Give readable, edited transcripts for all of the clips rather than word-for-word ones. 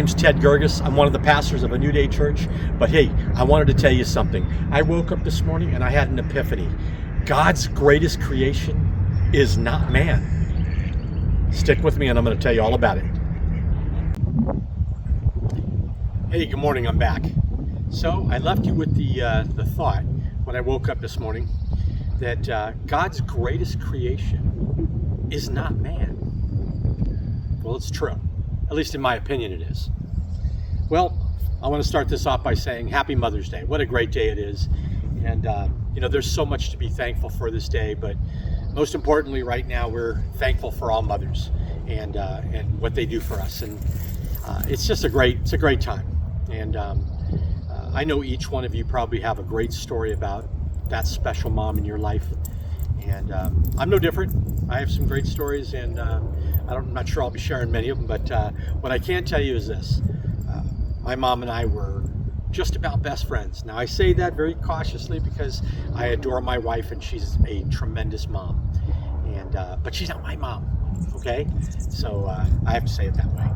My name's Ted Girgus. I'm one of the pastors of a New Day church. But hey, I wanted to tell you something. I woke up this morning and I had an epiphany. God's greatest creation is not man. Stick with me and I'm going to tell you all about it. Hey, good morning. I'm back. So I left you with the thought when I woke up this morning that God's greatest creation is not man. Well, it's true. At least in my opinion it is. Well, I want to start this off by saying Happy Mother's Day. What a great day it is. And, there's so much to be thankful for this day, but most importantly right now we're thankful for all mothers and what they do for us. And it's just a great time. And I know each one of you probably have a great story about that special mom in your life. And I'm no different. I have some great stories, and I'm not sure I'll be sharing many of them, but what I can tell you is this. My mom and I were just about best friends. Now, I say that very cautiously because I adore my wife, and she's a tremendous mom. But she's not my mom, okay? So I have to say it that way.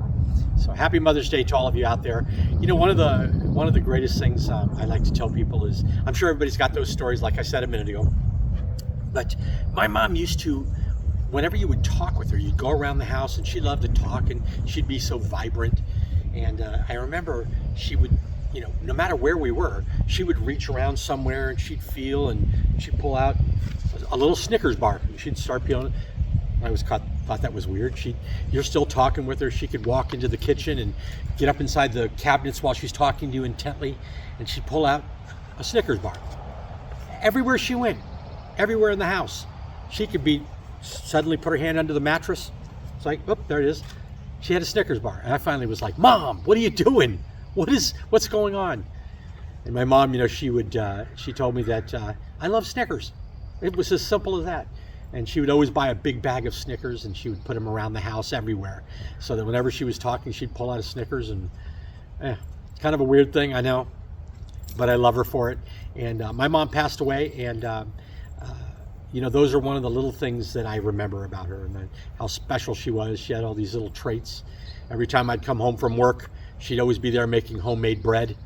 So happy Mother's Day to all of you out there. One of the greatest things I like to tell people is, I'm sure everybody's got those stories, like I said a minute ago, but my mom used to, whenever you would talk with her, you'd go around the house and she loved to talk and she'd be so vibrant. And I remember she would, no matter where we were, she would reach around somewhere and she'd feel and she'd pull out a little Snickers bar. And she'd start peeling it. I always thought that was weird. You're still talking with her. She could walk into the kitchen and get up inside the cabinets while she's talking to you intently, and she'd pull out a Snickers bar. Everywhere she went, everywhere in the house, she could be suddenly put her hand under the mattress. It's like, oh, there it is. She had a Snickers bar. And I finally was like, Mom, what are you doing? What's going on? And my mom, she told me that I love Snickers. It was as simple as that. And she would always buy a big bag of Snickers and she would put them around the house everywhere. So that whenever she was talking, she'd pull out a Snickers. And it's kind of a weird thing, I know, but I love her for it. And my mom passed away, and those are one of the little things that I remember about her, and how special she was. She had all these little traits. Every time I'd come home from work, she'd always be there making homemade bread.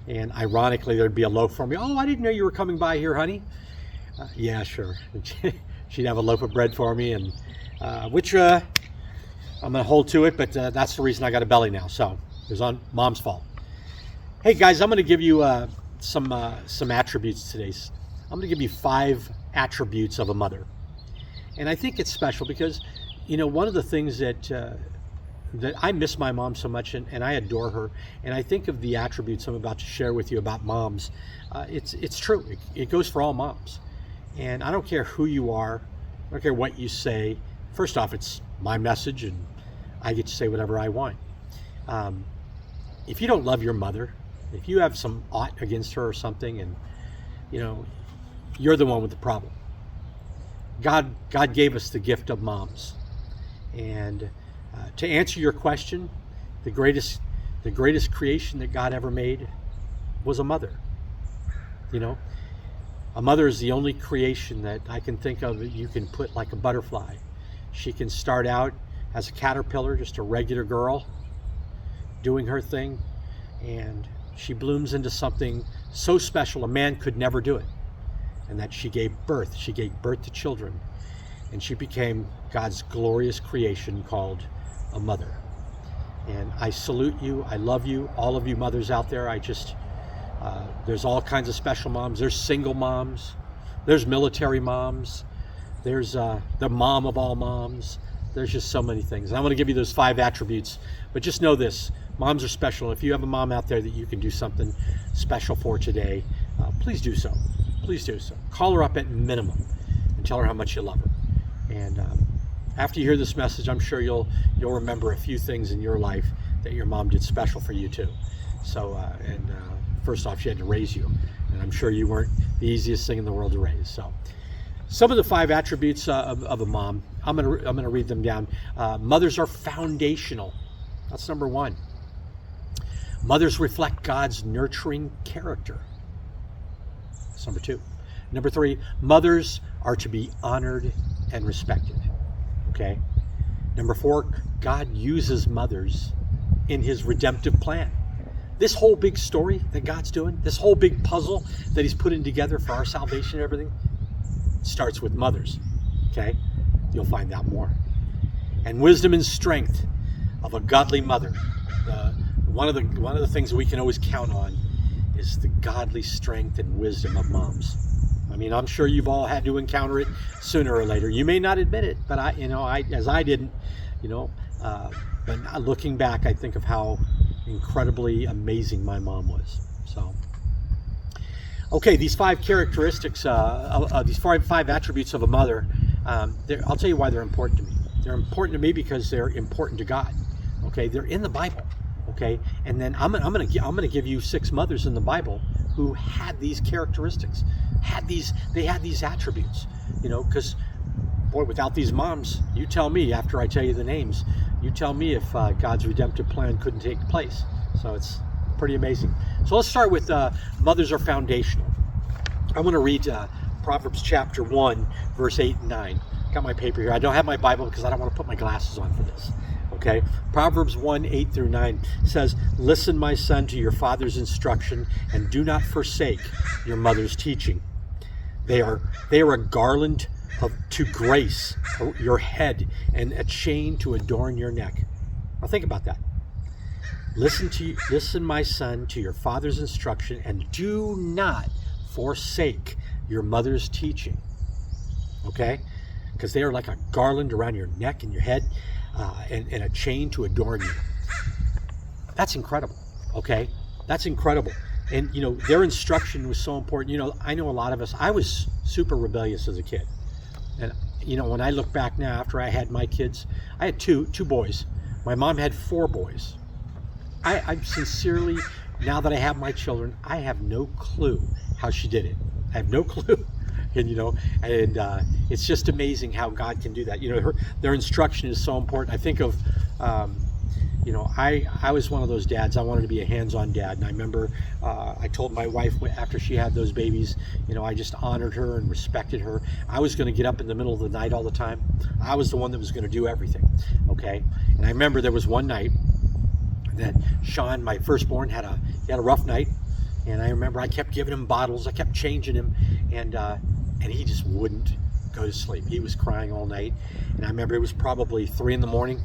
And ironically, there'd be a loaf for me. Oh, I didn't know you were coming by here, honey. Yeah, sure. She'd have a loaf of bread for me, and which I'm going to hold to it, but that's the reason I got a belly now. So it was on Mom's fault. Hey, guys, I'm going to give you some attributes today. I'm going to give you 5 attributes of a mother. And I think it's special because, one of the things that I miss my mom so much, and I adore her, and I think of the attributes I'm about to share with you about moms. It's true. It goes for all moms. And I don't care who you are. I don't care what you say. First off, it's my message, and I get to say whatever I want. If you don't love your mother, if you have some ought against her or something, and you're the one with the problem. God gave us the gift of moms. And to answer your question, the greatest creation that God ever made was a mother. A mother is the only creation that I can think of that you can put like a butterfly. She can start out as a caterpillar, just a regular girl doing her thing, and she blooms into something so special a man could never do it. And that she gave birth to children, and she became God's glorious creation called a mother. And I salute you. I love you, all of you mothers out there. There's all kinds of special moms. There's single moms, there's military moms, there's the mom of all moms. There's just so many things. And I want to give you those 5 attributes, but just know this: moms are special. If you have a mom out there that you can do something special for today, please do so. Please do so. Call her up at minimum and tell her how much you love her. And after you hear this message, I'm sure you'll remember a few things in your life that your mom did special for you too. So, first off, she had to raise you, and I'm sure you weren't the easiest thing in the world to raise. So, some of the 5 attributes of a mom, I'm gonna read them down. Mothers are foundational. That's number 1. Mothers reflect God's nurturing character. That's number 2. Number 3, mothers are to be honored and respected. Okay. Number 4, God uses mothers in his redemptive plan. This whole big story that God's doing, this whole big puzzle that he's putting together for our salvation and everything, starts with mothers, okay? You'll find out more. And wisdom and strength of a godly mother. One of the things that we can always count on is the godly strength and wisdom of moms. I mean, I'm sure you've all had to encounter it sooner or later. You may not admit it, but I didn't, but looking back, I think of how incredibly amazing my mom was. So, okay, these 5 characteristics, these five attributes of a mother, I'll tell you why they're important to me. They're important to me because they're important to God. Okay, they're in the Bible. Okay, and then I'm gonna give you 6 mothers in the Bible who had these characteristics, they had these attributes. Because boy, without these moms, you tell me after I tell you the names, you tell me if God's redemptive plan couldn't take place. So it's pretty amazing. So let's start with mothers are foundational. I'm going to read Proverbs chapter 1, verse 8 and 9. Got my paper here. I don't have my Bible because I don't want to put my glasses on for this. Okay, Proverbs 1, 8 through 9 says, "Listen, my son, to your father's instruction, and do not forsake your mother's teaching. They are a garland to grace your head and a chain to adorn your neck." Now think about that. Listen, my son, to your father's instruction, and do not forsake your mother's teaching. Okay, because they are like a garland around your neck and your head. And a chain to adorn you. That's incredible. Okay, that's incredible. And their instruction was so important. I know a lot of us. I was super rebellious as a kid, and when I look back now, after I had my kids, I had two boys. My mom had 4 boys. I'm sincerely, now that I have my children, I have no clue how she did it. I have no clue. And it's just amazing how God can do that. Their instruction is so important. I think of, I was one of those dads. I wanted to be a hands-on dad, and I remember I told my wife after she had those babies, I just honored her and respected her. I was going to get up in the middle of the night all the time. I was the one that was going to do everything. Okay, and I remember there was one night that Sean, my firstborn, had a rough night, and I remember I kept giving him bottles. I kept changing him, and he just wouldn't go to sleep. He was crying all night. And I remember it was probably 3 in the morning.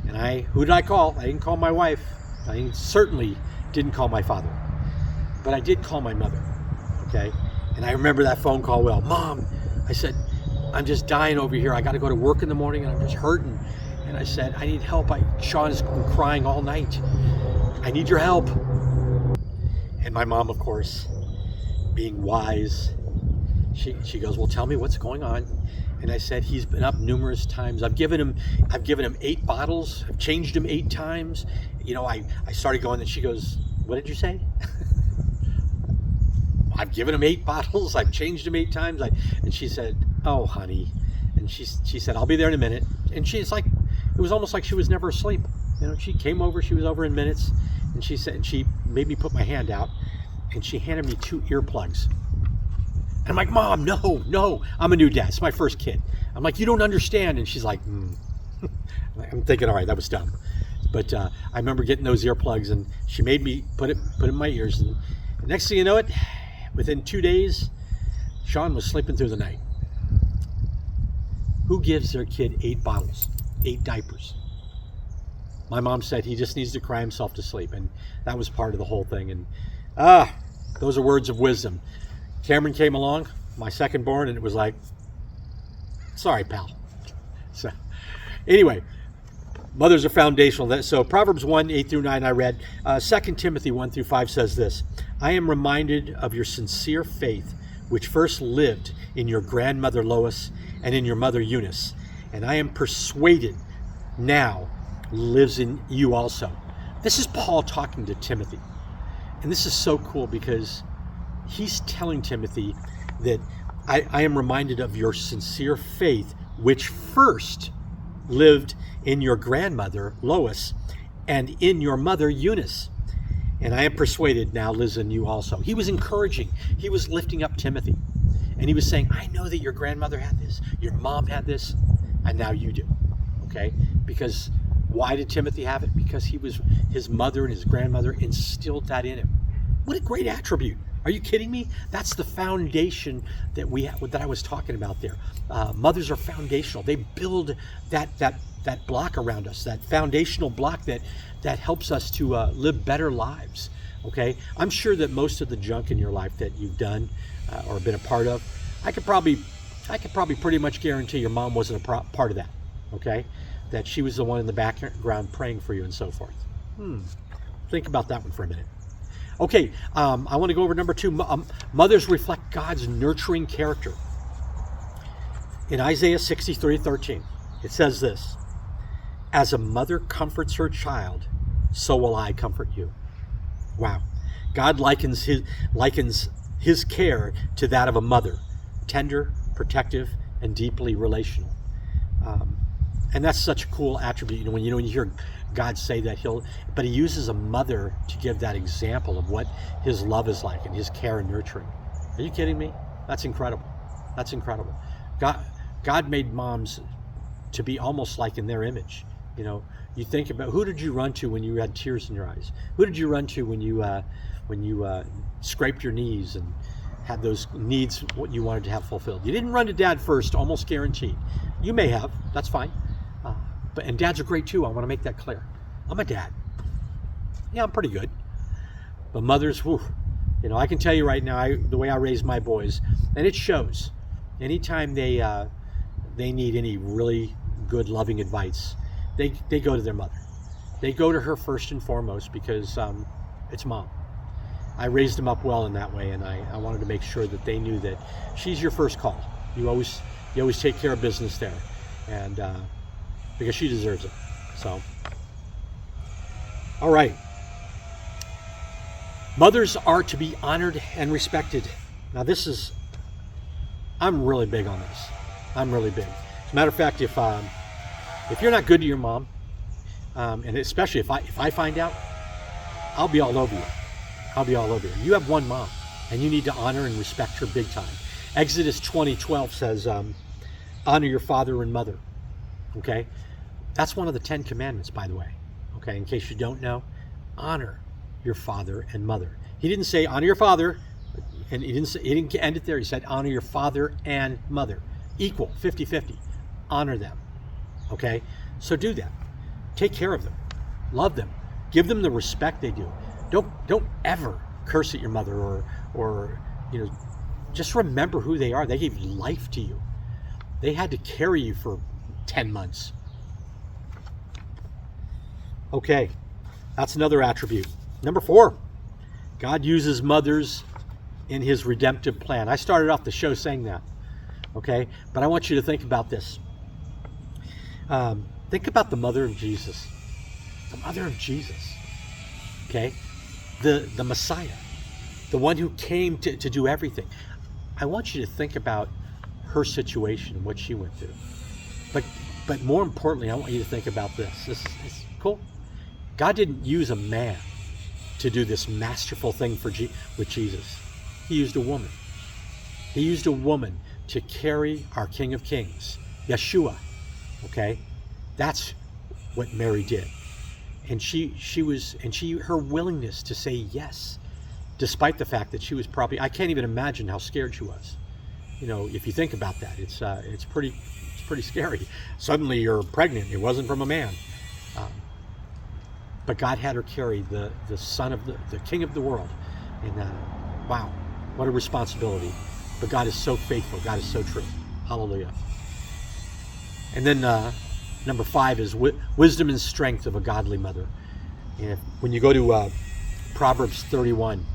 And who did I call? I didn't call my wife. I certainly didn't call my father. But I did call my mother. Okay? And I remember that phone call well. "Mom," I said, "I'm just dying over here. I got to go to work in the morning and I'm just hurting." And I said, "I need help. Sean has been crying all night. I need your help." And my mom, of course, being wise, she goes, "Well, tell me what's going on." And I said, "He's been up numerous times. I've given him 8 bottles. I've changed him 8 times. I started going," and she goes, "What did you say?" "I've given him 8 bottles. I've changed him 8 times." And she said, "Oh, honey." And she said, "I'll be there in a minute." And it was almost like she was never asleep. She came over. She was over in minutes. And she made me put my hand out, and she handed me 2 earplugs. And I'm like, "Mom, no, I'm a new dad. It's my first kid." I'm like, "You don't understand." And she's like, I'm thinking, all right, that was dumb. But I remember getting those earplugs, and she made me put it in my ears. And the next thing you know it, within 2 days, Sean was sleeping through the night. Who gives their kid 8 bottles, 8 diapers? My mom said he just needs to cry himself to sleep. And that was part of the whole thing. And those are words of wisdom. Cameron came along, my second born, and it was like, "Sorry, pal." So anyway, mothers are foundational. So Proverbs 1, 8 through 9 I read. 2 Timothy 1 through 5 says this: "I am reminded of your sincere faith, which first lived in your grandmother Lois and in your mother Eunice, and I am persuaded now lives in you also." This is Paul talking to Timothy. And this is so cool because he's telling Timothy that I am reminded of your sincere faith, which first lived in your grandmother Lois and in your mother Eunice, and I am persuaded now lives in you also. He was encouraging. He was lifting up Timothy, and he was saying, "I know that your grandmother had this, your mom had this, and now you do." Okay, because Why did Timothy have it? Because his mother and his grandmother instilled that in him. What a great attribute. Are you kidding me? That's the foundation that I was talking about there. Mothers are foundational. They build that block around us, that foundational block that helps us to live better lives. Okay, I'm sure that most of the junk in your life that you've done or been a part of, I could probably pretty much guarantee your mom wasn't a part of that. Okay, that she was the one in the background praying for you and so forth. Think about that one for a minute. Okay, I want to go over number 2. Mothers reflect God's nurturing character. In Isaiah 63:13, it says this: "As a mother comforts her child, so will I comfort you." Wow. God likens his care to that of a mother, tender, protective, and deeply relational. And that's such a cool attribute. When you hear God say that, but he uses a mother to give that example of what his love is like and his care and nurturing. Are you kidding me? That's incredible. That's incredible. God made moms to be almost like in their image. You think about, who did you run to when you had tears in your eyes? Who did you run to when you scraped your knees and had those needs what you wanted to have fulfilled? You didn't run to dad first, almost guaranteed. You may have, that's fine. And dads are great too. I want to make that clear. I'm a dad. Yeah, I'm pretty good. But mothers, whew, I can tell you right now, the way I raise my boys, and it shows. Anytime they need any really good, loving advice, they go to their mother. They go to her first and foremost because it's mom. I raised them up well in that way, and I wanted to make sure that they knew that she's your first call. You always take care of business there, and because she deserves it. So, all right. Mothers are to be honored and respected. Now I'm really big on this. I'm really big. As a matter of fact, if you're not good to your mom, and especially if I find out, I'll be all over you. I'll be all over you. You have one mom, and you need to honor and respect her big time. Exodus 20:12 says, honor your father and mother. Okay? That's one of the 10 commandments, by the way. Okay, in case you don't know, honor your father and mother. He didn't say honor your father, and he didn't end it there. He said honor your father and mother. Equal, 50-50. Honor them. Okay? So do that. Take care of them. Love them. Give them the respect they do. Don't ever curse at your mother or just remember who they are. They gave life to you. They had to carry you for 10 months. Okay, that's another attribute. Number 4, God uses mothers in his redemptive plan. I started off the show saying that, okay? But I want you to think about this. Think about the mother of Jesus. The mother of Jesus, okay? The Messiah, the one who came to do everything. I want you to think about her situation and what she went through. But more importantly, I want you to think about this. This is cool. God didn't use a man to do this masterful thing with Jesus. He used a woman. He used a woman to carry our King of Kings, Yeshua. Okay? That's what Mary did. And her willingness to say yes, despite the fact that she was probably, I can't even imagine how scared she was. If you think about that, it's pretty scary. Suddenly you're pregnant. It wasn't from a man. But God had her carry the son of the King of the world. And wow, what a responsibility. But God is so faithful. God is so true. Hallelujah. And then number 5 is wisdom and strength of a godly mother. And when you go to Proverbs 31,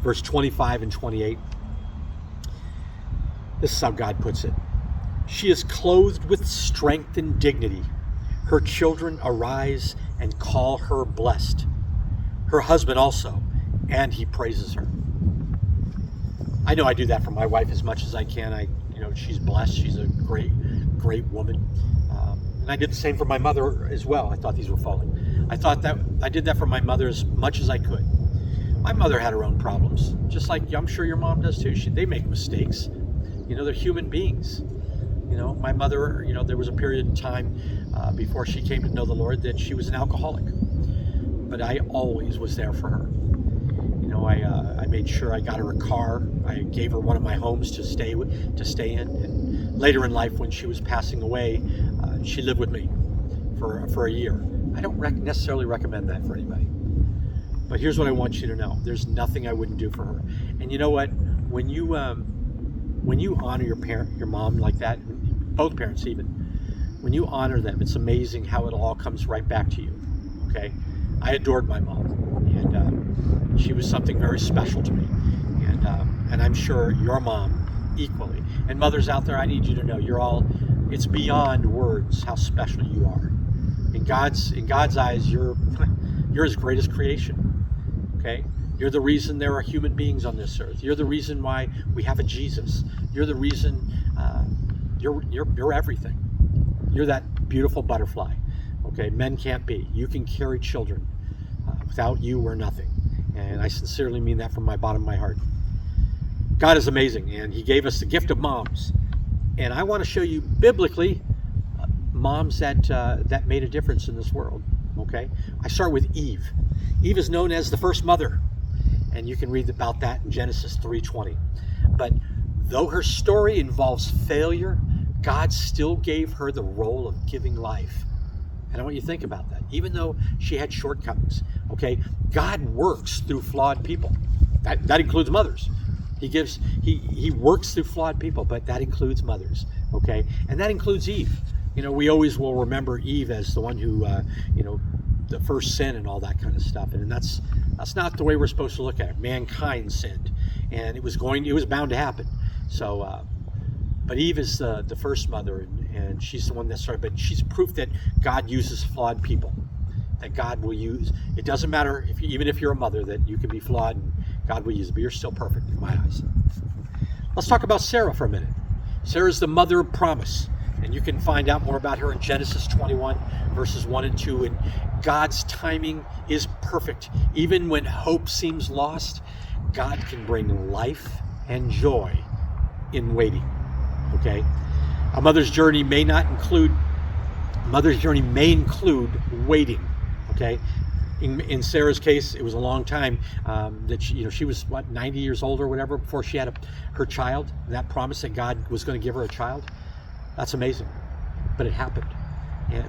verse 25 and 28, this is how God puts it. She is clothed with strength and dignity. Her children arise and call her blessed. Her husband also, and he praises her. I know I do that for my wife as much as I can. She's blessed. She's a great woman. And I did the same for my mother as well. I thought these were falling. I thought that I did that for my mother as much as I could. My mother had her own problems, just like I'm sure your mom does too. They make mistakes. They're human beings. My mother, there was a period in time before she came to know the Lord that she was an alcoholic. But I always was there for her. I made sure I got her a car. I gave her one of my homes to stay in. And later in life, when she was passing away, she lived with me for a year. I don't necessarily recommend that for anybody. But here's what I want you to know: there's nothing I wouldn't do for her. And you know what? When you honor your mom like that, both parents even, when you honor them, it's amazing how it all comes right back to you. Okay, I adored my mom, and she was something very special to me, and I'm sure your mom equally. And mothers out there, I need you to know it's beyond words how special you are. In God's eyes, you're His greatest creation. Okay, you're the reason there are human beings on this earth. You're the reason why we have a Jesus. You're the reason. You're everything. You're that beautiful butterfly. Okay, men can't be. You can carry children. Without you, we're nothing. And I sincerely mean that from my bottom of my heart. God is amazing, and He gave us the gift of moms. And I want to show you biblically moms that made a difference in this world. Okay, I start with Eve. Eve is known as the first mother, and you can read about that in Genesis 3:20. But though her story involves failure, God still gave her the role of giving life. And I want you to think about that. Even though she had shortcomings, okay, God works through flawed people. That includes mothers. He works through flawed people, but that includes mothers, okay? And that includes Eve. We always will remember Eve as the one who, the first sin and all that kind of stuff. And that's not the way we're supposed to look at it. Mankind sinned, and it was bound to happen. So, but Eve is the first mother, and she's the one that started. But she's proof that God uses flawed people. That God will use. It doesn't matter even if you're a mother, that you can be flawed and God will use it. But you're still perfect in my eyes. Let's talk about Sarah for a minute. Sarah's the mother of promise. And you can find out more about her in Genesis 21, verses 1 and 2. And God's timing is perfect. Even when hope seems lost, God can bring life and joy in waiting. Okay? A mother's journey may include waiting. Okay? In Sarah's case, it was a long time that she was 90 years old or whatever before she had her child. That promise that God was going to give her a child. That's amazing, but it happened,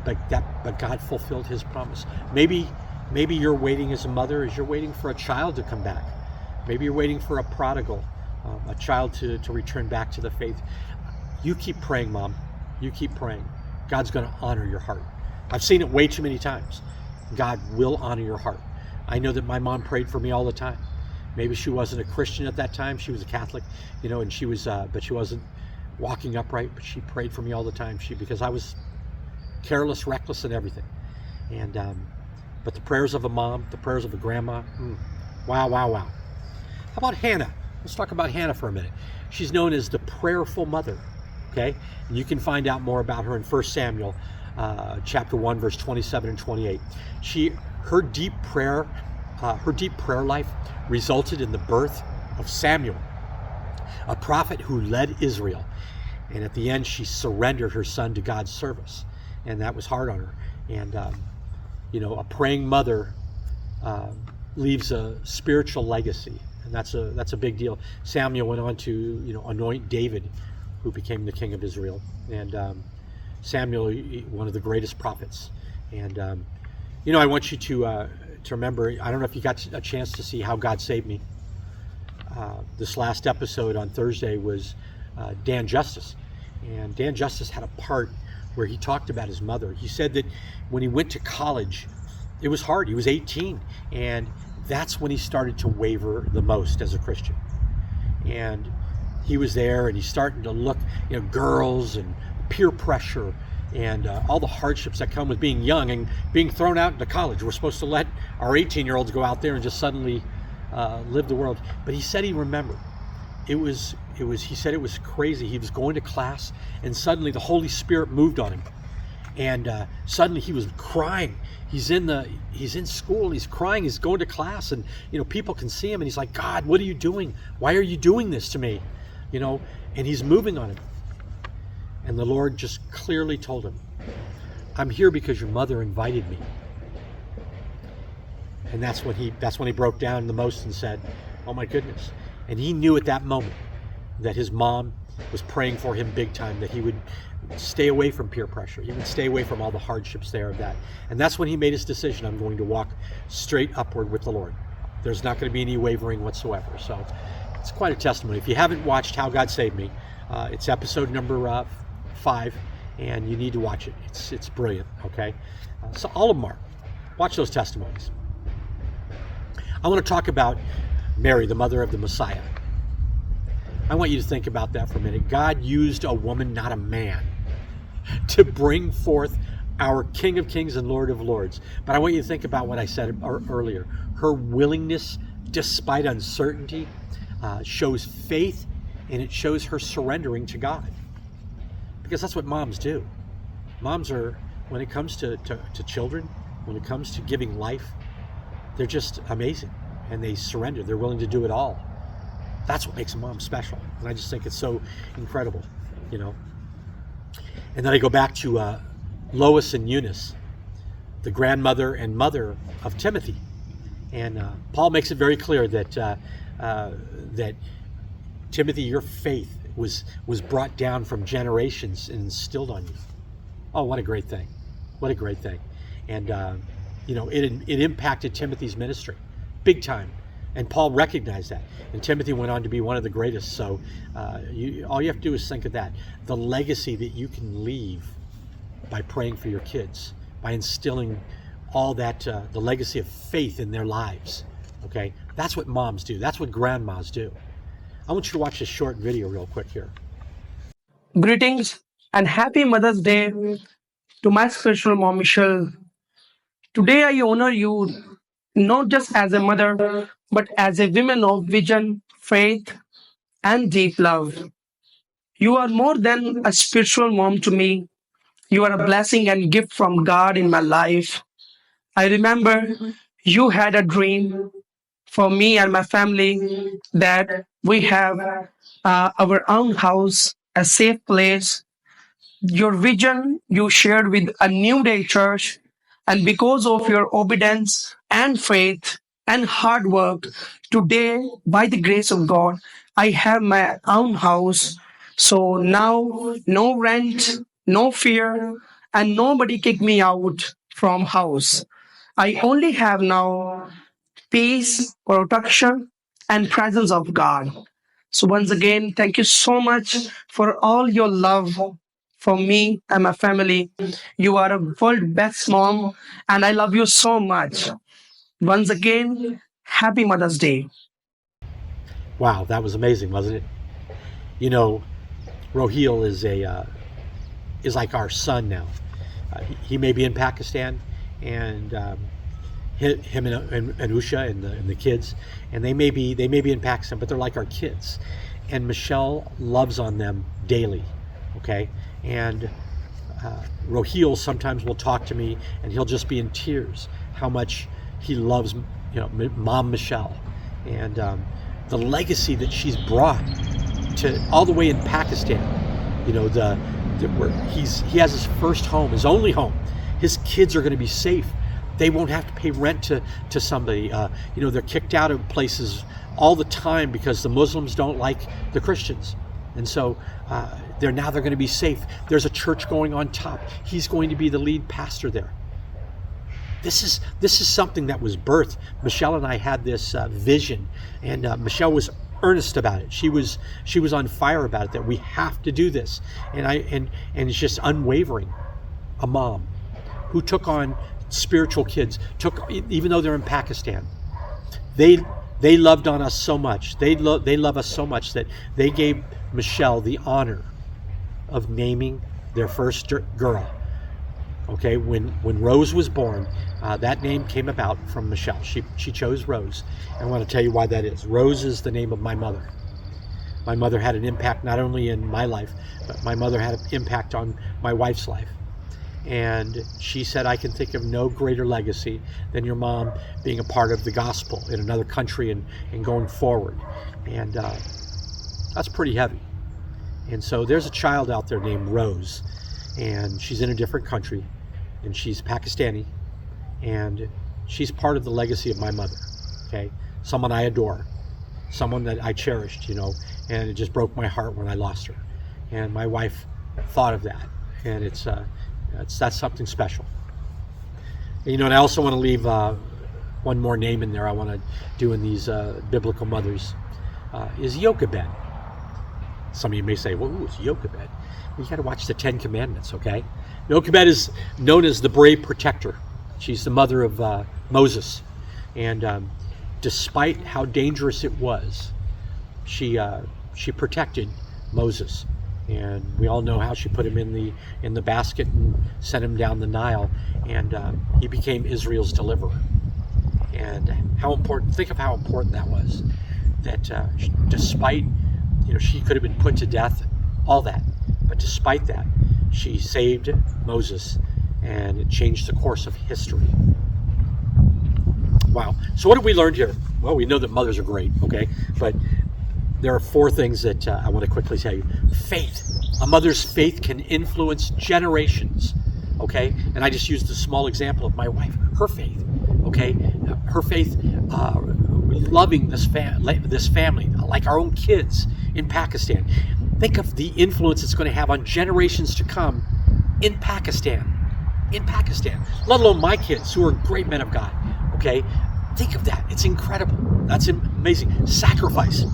but God fulfilled His promise. Maybe you're waiting as a mother, as you're waiting for a child to come back. Maybe you're waiting for a prodigal, a child to return back to the faith. You keep praying, Mom. You keep praying. God's going to honor your heart. I've seen it way too many times. God will honor your heart. I know that my mom prayed for me all the time. Maybe she wasn't a Christian at that time. She was a Catholic, and she was, but she wasn't walking upright, but she prayed for me all the time. Because I was careless, reckless, and everything. And but the prayers of a mom, the prayers of a grandma, wow. How about Hannah? Let's talk about Hannah for a minute. She's known as the prayerful mother. Okay, and you can find out more about her in 1 Samuel, chapter 1, verse 27 and 28. Her deep prayer life resulted in the birth of Samuel, a prophet who led Israel. And at the end, she surrendered her son to God's service. And that was hard on her. And, a praying mother leaves a spiritual legacy. And that's a big deal. Samuel went on to, anoint David, who became the king of Israel. And Samuel, one of the greatest prophets. And, I want you to remember, I don't know if you got a chance to see how God saved me. This last episode on Thursday was Dan Justice. And Dan Justice had a part where he talked about his mother. He said that when he went to college, it was hard. He was 18, and that's when he started to waver the most as a Christian. And he was there, and he's starting to look, girls and peer pressure and all the hardships that come with being young and being thrown out into college. We're supposed to let our 18-year-olds go out there and just suddenly live the world. But he said he remembered. He said it was crazy. He was going to class, and suddenly the Holy Spirit moved on him. And suddenly he was crying. He's in school, and he's crying. He's going to class, and people can see him, and he's like, God, what are you doing? Why are you doing this to me? And he's moving on him. And the Lord just clearly told him, I'm here because your mother invited me. And that's when he broke down the most and said, oh my goodness. And he knew at that moment that his mom was praying for him big time, that he would stay away from peer pressure. He would stay away from all the hardships there of that. And that's when he made his decision, I'm going to walk straight upward with the Lord. There's not going to be any wavering whatsoever. So it's quite a testimony. If you haven't watched How God Saved Me, it's episode number 5, and you need to watch it. It's brilliant, okay? So all of them are. Watch those testimonies. I want to talk about Mary, the mother of the Messiah. I want you to think about that for a minute. God used a woman, not a man, to bring forth our King of Kings and Lord of Lords. But I want you to think about what I said earlier. Her willingness, despite uncertainty, shows faith, and it shows her surrendering to God. Because that's what moms do. Moms are, when it comes to children, when it comes to giving life, they're just amazing. And they surrender. They're willing to do it all. That's what makes a mom special. And I just think it's so incredible, you know. And then I go back to Lois and Eunice, the grandmother and mother of Timothy. And Paul makes it very clear that that Timothy, your faith was brought down from generations and instilled on you. Oh, what a great thing. What a great thing. And, you know, it impacted Timothy's ministry big time. And Paul recognized that. And Timothy went on to be one of the greatest. So all you have to do is think of that. The legacy that you can leave by praying for your kids, by instilling all that, the legacy of faith in their lives. Okay? That's what moms do. That's what grandmas do. I want you to watch this short video real quick here. Greetings and happy Mother's Day to my spiritual mom, Michelle. Today I honor you not just as a mother, but as a woman of vision, faith, and deep love. You are more than a spiritual mom to me. You are a blessing and gift from God in my life. I remember you had a dream for me and my family that we have our own house, a safe place. Your vision you shared with a New Day church, and because of your obedience and faith and hard work, today, by the grace of God, I have my own house. So now, no rent, no fear, and nobody kick me out from house. I only have now peace, protection, and presence of God. So once again, thank you so much for all your love for me and my family. You are a world best mom, and I love you so much. Once again, happy Mother's Day. Wow, that was amazing, wasn't it? You know, Rohil is like our son now. He may be in Pakistan, and him and Usha and the kids, and they may be in Pakistan, but they're like our kids. And Michelle loves on them daily, okay? And Rohil sometimes will talk to me, and he'll just be in tears how much he loves, you know, Mom Michelle, and the legacy that she's brought to all the way in Pakistan. You know, where he has his first home, his only home. His kids are going to be safe. They won't have to pay rent to somebody. You know, they're kicked out of places all the time because the Muslims don't like the Christians. And so they're going to be safe. There's a church going on top. He's going to be the lead pastor there. This is something that was birthed. Michelle and I had this vision, and Michelle was earnest about it. She was on fire about it, that we have to do this. And it's just unwavering. A mom who took on spiritual kids, even though they're in Pakistan, they loved on us so much. They love us so much that they gave Michelle the honor of naming their first girl. Okay, when Rose was born, that name came about from Michelle. She chose Rose. And I want to tell you why that is. Rose is the name of my mother. My mother had an impact not only in my life, but my mother had an impact on my wife's life. And she said, I can think of no greater legacy than your mom being a part of the gospel in another country and going forward. And that's pretty heavy. And so there's a child out there named Rose, and she's in a different country, and she's Pakistani, and she's part of the legacy of my mother, okay? Someone I adore, someone that I cherished, and it just broke my heart when I lost her. And my wife thought of that, and that's something special. And I also want to leave one more name in there I want to do in these biblical mothers, is Jochebed. Some of you may say, well, who is Jochebed? Well, you got to watch the 10 Commandments, okay? Jochebed is known as the brave protector. She's the mother of Moses. And despite how dangerous it was, she protected Moses. And we all know how she put him in the basket and sent him down the Nile, and he became Israel's deliverer. And think of how important that was. That despite, she could have been put to death, all that, but despite that, she saved Moses, and it changed the course of history. Wow. So what have we learned here? Well, we know that mothers are great, okay? But there are 4 things that I want to quickly tell you. Faith. A mother's faith can influence generations, okay? And I just used a small example of my wife, her faith, okay? Her faith loving this family, like our own kids in Pakistan. Think of the influence it's going to have on generations to come in Pakistan, let alone my kids who are great men of God, okay? Think of that. It's incredible. That's amazing. Sacrifice.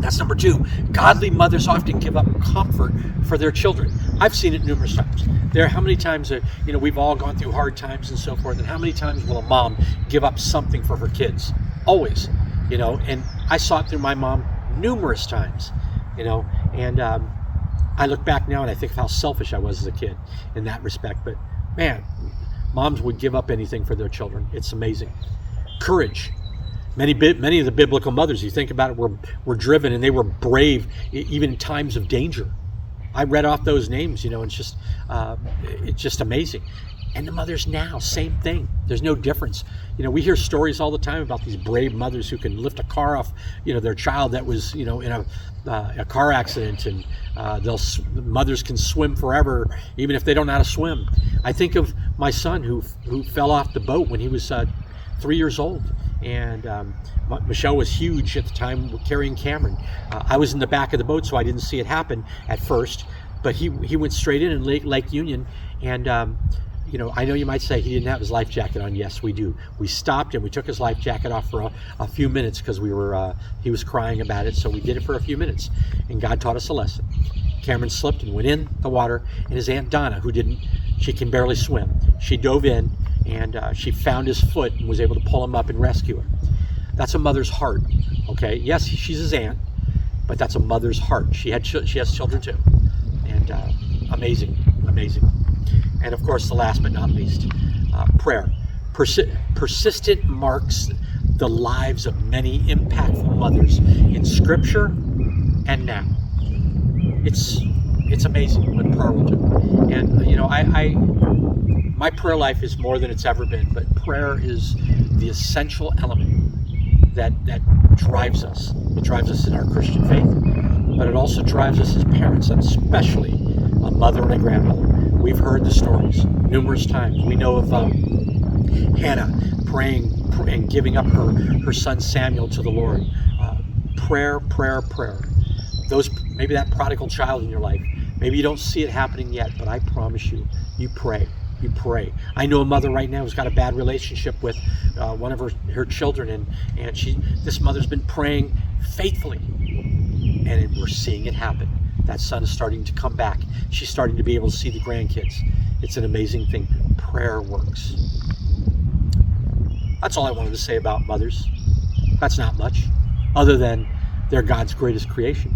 That's number 2. Godly mothers often give up comfort for their children. I've seen it numerous times. How many times, we've all gone through hard times and so forth, and how many times will a mom give up something for her kids? Always, and I saw it through my mom numerous times, and I look back now and I think of how selfish I was as a kid in that respect. But man, moms would give up anything for their children. It's amazing. Courage. Many of the biblical mothers, you think about it, were driven, and they were brave even in times of danger. I read off those names, and it's just amazing. And the mothers now, same thing. There's no difference. We hear stories all the time about these brave mothers who can lift a car off, their child that was, in a car accident, and mothers can swim forever, even if they don't know how to swim. I think of my son who fell off the boat when he was 3 years old. And Michelle was huge at the time, carrying Cameron. I was in the back of the boat, so I didn't see it happen at first. But he went straight in Lake Union, and I know you might say he didn't have his life jacket on. Yes, we do. We stopped and we took his life jacket off for a few minutes because he was crying about it. So we did it for a few minutes, and God taught us a lesson. Cameron slipped and went in the water, and his Aunt Donna, she can barely swim, she dove in, and she found his foot and was able to pull him up and rescue him. That's a mother's heart, okay? Yes, she's his aunt, but that's a mother's heart. She has children too, and amazing. And of course, the last but not least, prayer. Persistent marks the lives of many impactful mothers in Scripture and now. It's amazing what prayer will do. And my prayer life is more than it's ever been, but prayer is the essential element that drives us. It drives us in our Christian faith, but it also drives us as parents, and especially a mother and a grandmother. We've heard the stories numerous times. We know of Hannah praying and giving up her son Samuel to the Lord. Prayer. Maybe that prodigal child in your life, maybe you don't see it happening yet, but I promise you pray. You pray. I know a mother right now who's got a bad relationship with one of her children, and this mother's been praying faithfully, and we're seeing it happen. That son is starting to come back. She's starting to be able to see the grandkids. It's an amazing thing. Prayer works. That's all I wanted to say about mothers. That's not much, other than they're God's greatest creation.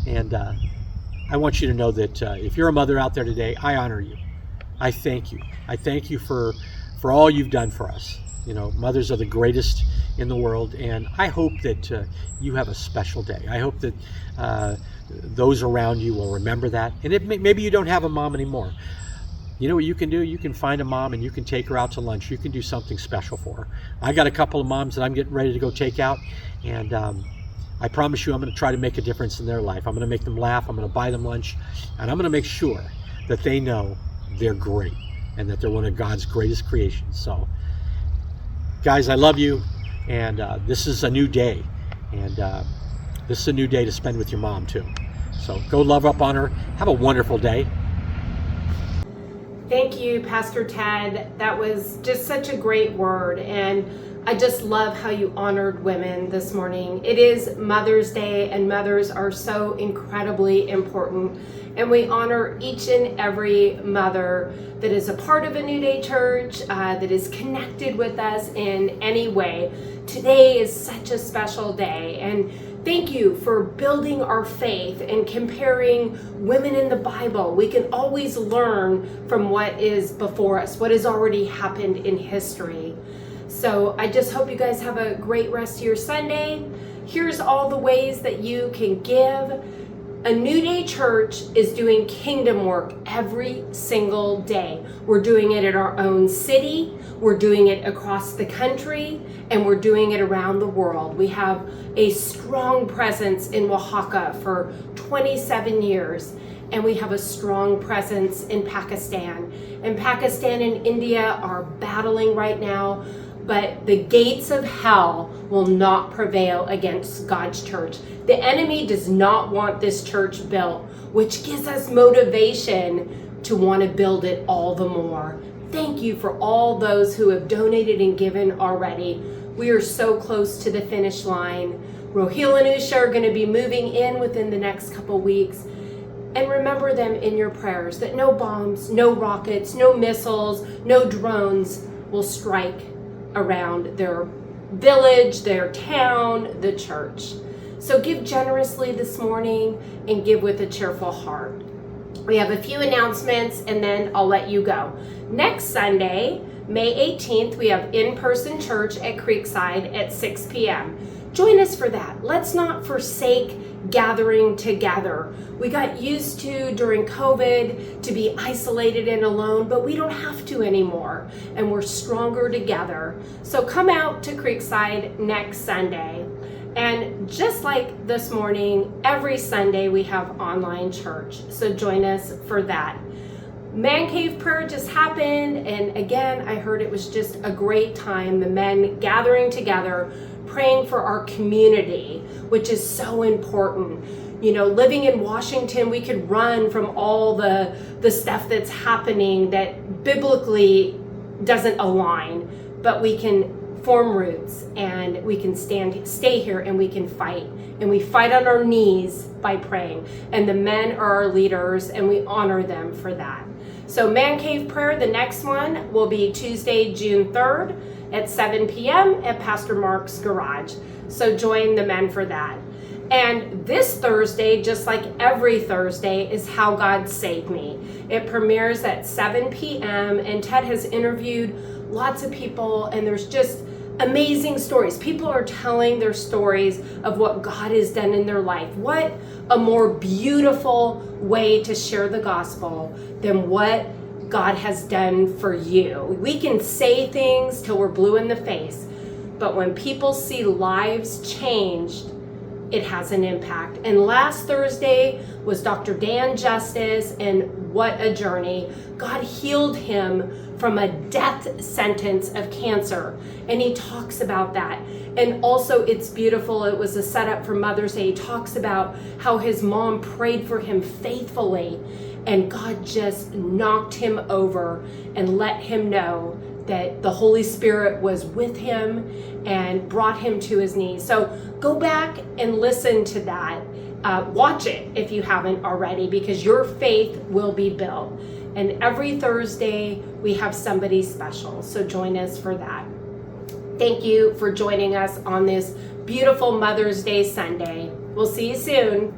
And I want you to know that if you're a mother out there today, I honor you. I thank you. I thank you for all you've done for us. Mothers are the greatest in the world, and I hope that you have a special day. I hope that those around you will remember that. And maybe you don't have a mom anymore. You know what you can do? You can find a mom and you can take her out to lunch. You can do something special for her. I got a couple of moms that I'm getting ready to go take out, and I promise you I'm going to try to make a difference in their life. I'm going to make them laugh. I'm going to buy them lunch. And I'm going to make sure that they know they're great and that they're one of God's greatest creations. So, guys, I love you. And this is a new day. And this is a new day to spend with your mom, too. So go love up on her. Have a wonderful day. Thank you, Pastor Ted. That was just such a great word. And I just love how you honored women this morning. It is Mother's Day, and mothers are so incredibly important. And we honor each and every mother that is a part of a New Day church, that is connected with us in any way. Today is such a special day. And thank you for building our faith and comparing women in the Bible. We can always learn from what is before us, what has already happened in history. So I just hope you guys have a great rest of your Sunday. Here's all the ways that you can give. A New Day church is doing kingdom work every single day. We're doing it in our own city, we're doing it across the country, and we're doing it around the world. We have a strong presence in Oaxaca for 27 years, and we have a strong presence in Pakistan. And Pakistan and India are battling right now, but the gates of hell will not prevail against God's church. The enemy does not want this church built, which gives us motivation to want to build it all the more. Thank you for all those who have donated and given already. We are so close to the finish line. Rohil and Usha are going to be moving in within the next couple weeks. And remember them in your prayers, that no bombs, no rockets, no missiles, no drones will strike around their village, their town, the church. So give generously this morning and give with a cheerful heart. We have a few announcements and then I'll let you go. Next Sunday, May 18th, we have in-person church at Creekside at 6 p.m. Join us for that. Let's not forsake gathering together. We got used to during COVID to be isolated and alone, but we don't have to anymore, and we're stronger together. So come out to Creekside next Sunday. And just like this morning, every Sunday we have online church. So join us for that. Man Cave Prayer just happened, and again, I heard it was just a great time, the men gathering together, praying for our community, which is so important. You know, living in Washington, we could run from all the stuff that's happening that biblically doesn't align, but we can form roots and we can stay here and we can fight. And we fight on our knees by praying. And the men are our leaders and we honor them for that. So Man Cave Prayer, the next one will be Tuesday, June 3rd at 7 p.m. at Pastor Mark's garage. So join the men for that. And this Thursday, just like every Thursday, is How God Saved Me. It premieres at 7 p.m. and Ted has interviewed lots of people and there's just amazing stories. People are telling their stories of what God has done in their life. What a more beautiful way to share the gospel than what God has done for you. We can say things till we're blue in the face, but when people see lives changed, it has an impact. And last Thursday was Dr. Dan Justice, and what a journey. God healed him from a death sentence of cancer, and he talks about that. And also it's beautiful, it was a setup for Mother's Day. He talks about how his mom prayed for him faithfully, and God just knocked him over and let him know that the Holy Spirit was with him and brought him to his knees. So go back and listen to that. Watch it if you haven't already, because your faith will be built. And every Thursday we have somebody special. So join us for that. Thank you for joining us on this beautiful Mother's Day Sunday. We'll see you soon.